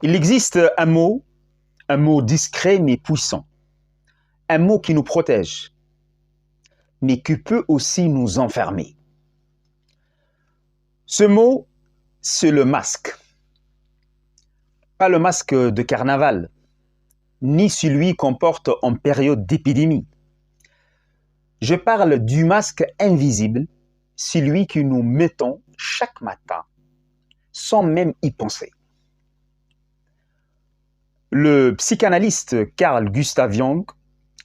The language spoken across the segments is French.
Il existe un mot discret mais puissant, un mot qui nous protège, mais qui peut aussi nous enfermer. Ce mot, c'est le masque. Pas le masque de carnaval, ni celui qu'on porte en période d'épidémie. Je parle du masque invisible, celui que nous mettons chaque matin, sans même y penser. Le psychanalyste Carl Gustav Jung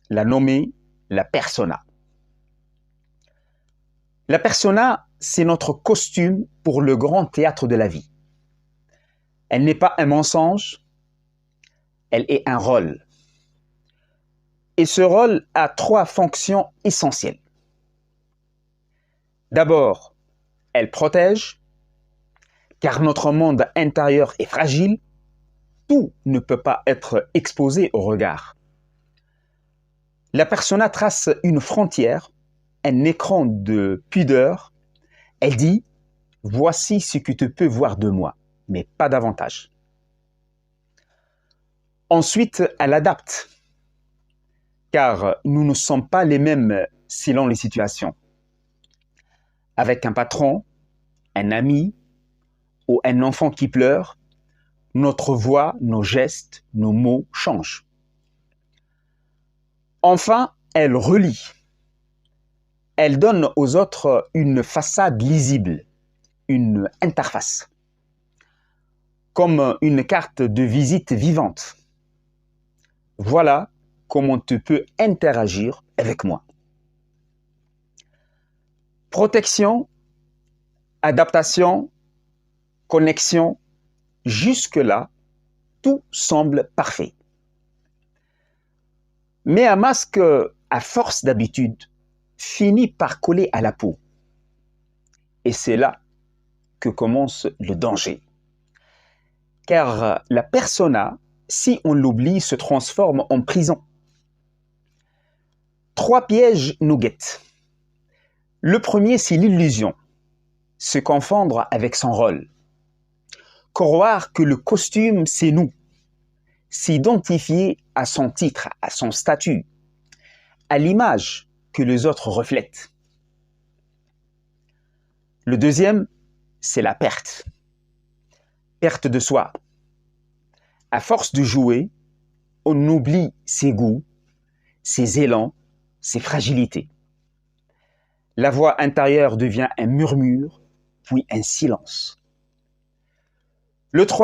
l'a nommé la persona. La persona, c'est notre costume pour le grand théâtre de la vie. Elle n'est pas un mensonge, elle est un rôle. Et ce rôle a 3 fonctions essentielles. D'abord, elle protège, car notre monde intérieur est fragile, tout ne peut pas être exposé au regard. La persona trace une frontière, un écran de pudeur. Elle dit « Voici ce que tu peux voir de moi, mais pas davantage ». Ensuite, elle adapte, car nous ne sommes pas les mêmes selon les situations. Avec un patron, un ami ou un enfant qui pleure, notre voix, nos gestes, nos mots changent. Enfin, elle relie. Elle donne aux autres une façade lisible, une interface, comme une carte de visite vivante. Voilà comment tu peux interagir avec moi. Protection, adaptation, connexion, jusque-là, tout semble parfait. Mais un masque, à force d'habitude, finit par coller à la peau. Et c'est là que commence le danger. Car la persona, si on l'oublie, se transforme en prison. 3 pièges nous guettent. Le premier, c'est l'illusion, se confondre avec son rôle. Croire que le costume, c'est nous. S'identifier à son titre, à son statut, à l'image que les autres reflètent. Le deuxième, c'est la perte. Perte de soi. À force de jouer, on oublie ses goûts, ses élans, ses fragilités. La voix intérieure devient un murmure, puis un silence. Le troisième,